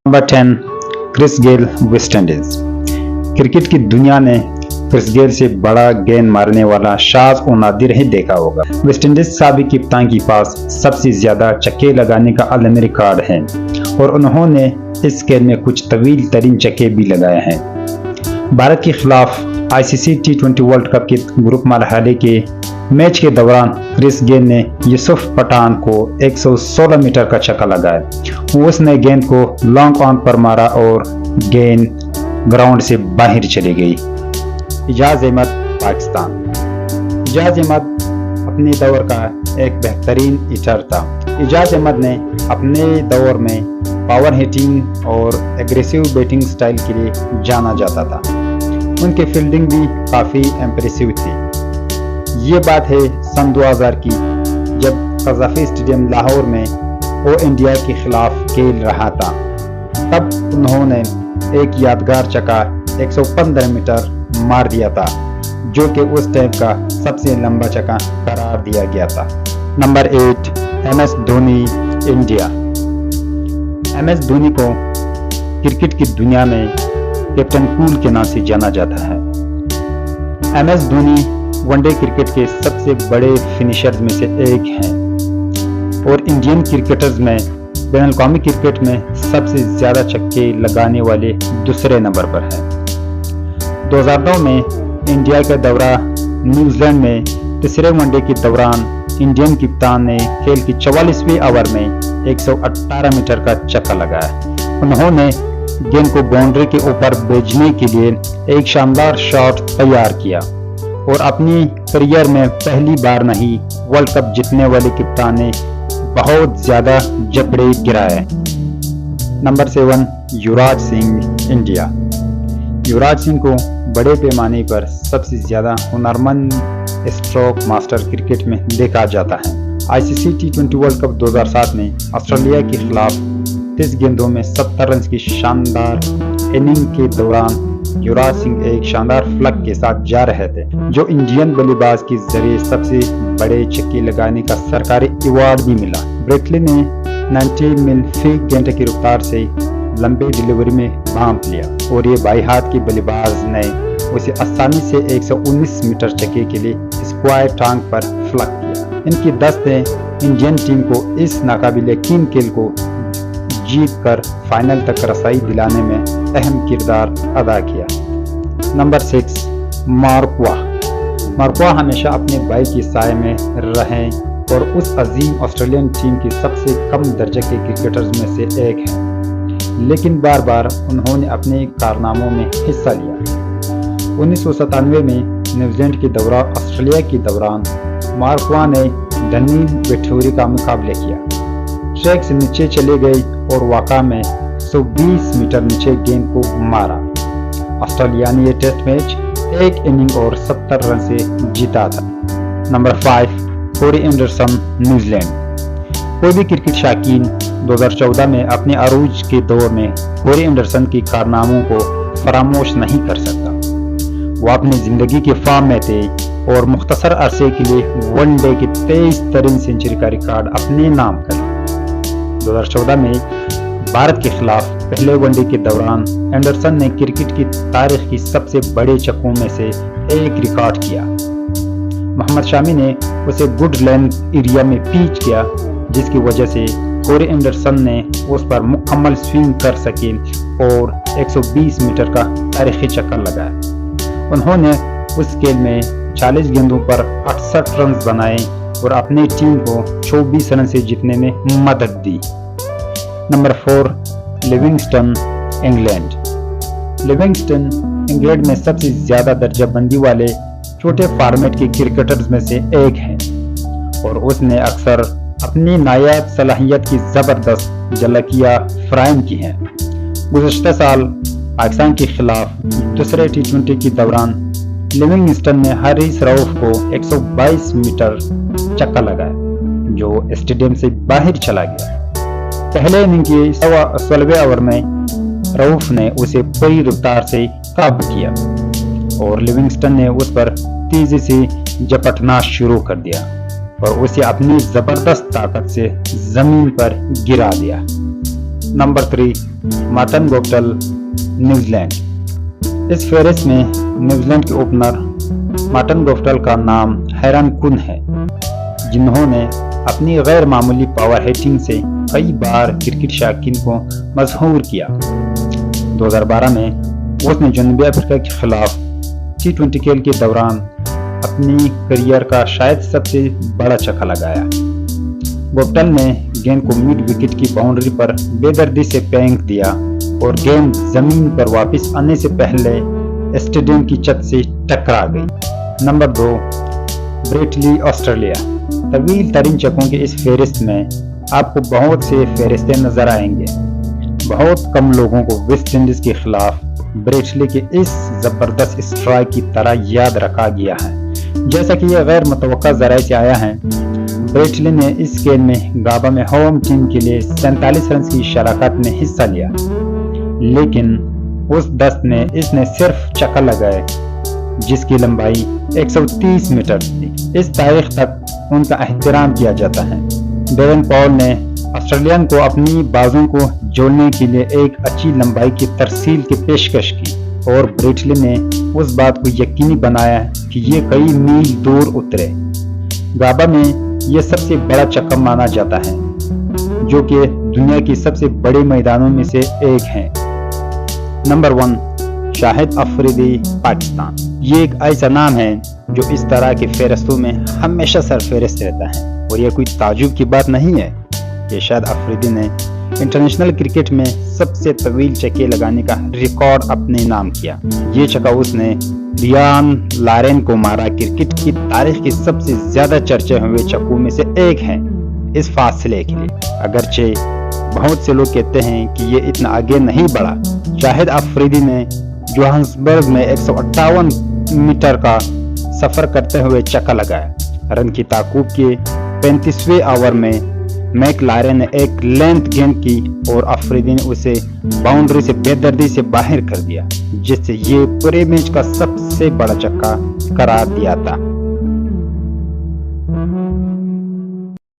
Number 10 Chris Gayle West Indies. Cricket की दुनिया ने क्रिस गेल से बड़ा गेंद मारने वाला शाज और नादिर ही देखा होगा। वेस्ट इंडीज साबिक कप्तान के पास सबसे ज्यादा छक्के लगाने का आलमी रिकॉर्ड है और उन्होंने इस खेल में कुछ तवील तरीन छक्के भी लगाए हैं। भारत के खिलाफ ICC T20 वर्ल्ड कप के ग्रुप मरहले के मैच के दौरान क्रिस गेल ने यूसुफ पठान को 116 मीटर का छक्का लगाया। उसने गेंद को लॉन्ग ऑन पर मारा और गेंद ग्राउंड से बाहर चली गई। इजाज अहमद पाकिस्तान। इजाज अहमद अपने दौर का एक बेहतरीन हिटर था। इजाज अहमद ने अपने दौर में पावर हिटिंग और एग्रेसिव बैटिंग स्टाइल के लिए जाना जाता था। उनकी फील्डिंग भी काफ़ी इम्प्रेसिव थी। ये बात है सन 2000 की, जब कज़ाफी स्टेडियम लाहौर में वो इंडिया के खिलाफ खेल रहा था। तब उन्होंने एक यादगार छक्का 115 मीटर मार दिया था, जो कि उस टाइम का सबसे लंबा छक्का करार दिया गया था। Number 8 MS Dhoni India. MS Dhoni को क्रिकेट की दुनिया में कैप्टन कूल के नाम से जाना जाता है। MS धोनी वनडे क्रिकेट के सबसे बड़े फिनिशर्स में से एक हैं और इंडियन क्रिकेटर्स में बैनुल अक़वामी क्रिकेट में सबसे ज़्यादा छक्के लगाने वाले दूसरे नंबर पर हैं। 2009 में इंडिया का दौरा न्यूजीलैंड में तीसरे वनडे के दौरान इंडियन कप्तान ने खेल की 44वें ओवर में 118 मीटर का छक्का लगाया। उन्होंने गेंद को बाउंड्री के ऊपर भेजने के लिए एक शानदार शॉट तैयार किया और अपनी करियर में पहली बार नहीं, वर्ल्ड कप जीतने वाले कप्तान ने बहुत ज्यादा जबड़े गिराए। Number 7 Yuvraj Singh India. युवराज सिंह को बड़े पैमाने पर सबसे ज्यादा हुनरमंद स्ट्रोक मास्टर क्रिकेट में देखा जाता है। ICC T20 वर्ल्ड कप 2007 में ऑस्ट्रेलिया के खिलाफ 30 गेंदों में 70 रन की शानदार इनिंग के दौरान युवराज सिंह एक शानदार फ्लग के साथ जा रहे थे, जो इंडियन बल्लेबाज के जरिए सबसे बड़े छक्के लगाने का सरकारी अवार्ड भी मिला। ब्रेटली ने 90 मील फी घंटे की रफ्तार से लंबे डिलीवरी में भांप लिया और ये बाई हाथ के बल्लेबाज ने उसे आसानी से 119 मीटर छक्के के लिए स्क्वायर टांग पर फ्लग किया। इनकी दस्त ने इंडियन टीम को इस नाकाबिल यकीन खेल को जीत कर फाइनल तक रसाई दिलाने में अहम किरदार अदा किया। नंबर 6 मार्क्वा। मार्क्वा हमेशा अपने भाई के साए में रहे और उस अजीम ऑस्ट्रेलियन टीम के सबसे कम दर्जे के क्रिकेटर्स में से एक हैं, लेकिन बार बार उन्होंने अपने कारनामों में हिस्सा लिया। 1997 में न्यूजीलैंड के दौरा ऑस्ट्रेलिया के दौरान मार्क्वा ने डनील वेटोरी का मुकाबला किया। ट्रैक से नीचे चले गए और वाक़ा में 120 मीटर नीचे गेंद को मारा। ऑस्ट्रेलिया ने यह टेस्ट मैच एक इनिंग और 70 रन से जीता था। Number 5 Corey Anderson New Zealand. कोई भी क्रिकेट शौकीन 2014 में अपने अरूज के दौर में कोरी एंडरसन के कारनामों को फरामोश नहीं कर सकता। वो अपनी जिंदगी के फॉर्म में थे और मुख्तसर अरसे के लिए वनडे की 23 तरीन सेंचुरी का रिकॉर्ड अपने नाम कर। 2014 में भारत के खिलाफ पहले वनडे के दौरान एंडरसन ने क्रिकेट की तारीख की सबसे बड़े छक्कों में से एक रिकॉर्ड किया। मोहम्मद शामी ने उसे गुड लेंथ एरिया में पिच किया, जिसकी वजह से कोरी एंडरसन ने उस पर मुकम्मल स्विंग कर सके और 120 मीटर का तारीखी छक्का लगाया। उन्होंने उस खेल में 40 गेंदों पर 68 रन बनाए और अपनी टीम को 24 रन से जीतने में मदद दी। Number 4 Livingstone England. Livingstone England में सबसे ज्यादा दर्जाबंदी वाले छोटे फॉर्मेट के क्रिकेटर्स में से एक है और उसने अक्सर अपनी नायाब सलाहियत की जबरदस्त झलकियां फराहम की हैं। गुज़श्ता साल पाकिस्तान के खिलाफ दूसरे T20 के दौरान लिविंगस्टन ने हारिस रऊफ को 122 मीटर छक्का लगाया, जो स्टेडियम से बाहर चला गया। पहले इनिंग के 16वें ओवर में रऊफ ने उसे पूरी रफ्तार से काबू किया और लिविंगस्टन ने उस पर तेजी से झपटना शुरू कर दिया और उसे अपनी जबरदस्त ताकत से जमीन पर गिरा दिया। Number 3 Martin Guptill, New Zealand. इस फहरिस्त में न्यूजीलैंड के ओपनर मार्टिन गप्टिल का नाम हैरान कुन है, जिन्होंने अपनी गैर मामूली पावर हिटिंग से कई बार क्रिकेट शौकीन को मशहूर किया। 2012 में उसने जनूबी अफ्रीका के खिलाफ T20 खेल के दौरान अपनी करियर का शायद सबसे बड़ा छक्का लगाया। गप्टिल ने गेंद को मिड विकेट की बाउंड्री पर बेदर्दी से फेंक दिया और गेंद जमीन पर वापस आने से पहले स्टेडियम की छत से टकरा गई। Number 2, Brett Lee, Australia. तवील तरीन छक्कों की इस फहरिस्त में आपको बहुत से फहरिस्तें नजर आएंगे। बहुत कम लोगों को वेस्ट इंडीज के खिलाफ ब्रेट ली के इस जबरदस्त स्ट्राइक की तरह याद रखा गया है। जैसा कि यह गैर मुतवक्का ज़राए से आया है, ब्रेट ली ने इस खेल में गाबा में होम टीम के लिए 47 रन की शराकत में हिस्सा लिया, लेकिन उस दस्त ने इसने सिर्फ छक्का लगाए जिसकी लंबाई 130 मीटर थी। इस तारीख तक उनका एहतराम किया जाता है। डेवन पॉल ने ऑस्ट्रेलियन को अपनी बाजों को जोड़ने के लिए एक अच्छी लंबाई की तरसील की पेशकश की और ब्रेट ली ने उस बात को यकीनी बनाया कि ये कई मील दूर उतरे। गाबा में यह सबसे बड़ा छक्का माना जाता है, जो कि दुनिया के सबसे बड़े मैदानों में से एक है। नंबर 1, शाहिद अफरीदी, पाकिस्तान। ये एक ऐसा नाम है जो इस तरह के फहरिस्तों में हमेशा सरफहरिस्त रहता है और यह कोई ताजुब की बात नहीं है कि शाहिद अफरीदी ने इंटरनेशनल क्रिकेट में सबसे तवील छक्के लगाने का रिकॉर्ड अपने नाम किया। ये छक्का उसने रियान लारेन को मारा। क्रिकेट की तारीख की सबसे ज्यादा चर्चे हुए छक्कों में से एक है इस फासले के लिए। अगरचे बहुत से लोग कहते हैं कि ये इतना आगे नहीं बढ़ा। शाहिद अफरीदी ने जोहान्सबर्ग में 158 मीटर का सफर करते हुए छक्का लगाया। रन की ताकुब के 35वें ओवर में मैकलारेन ने एक लेंथ गेंद की और अफरीदी ने उसे बाउंड्री से बेदर्दी से बाहर कर दिया, जिससे ये पूरे मैच का सबसे बड़ा छक्का करार दिया था।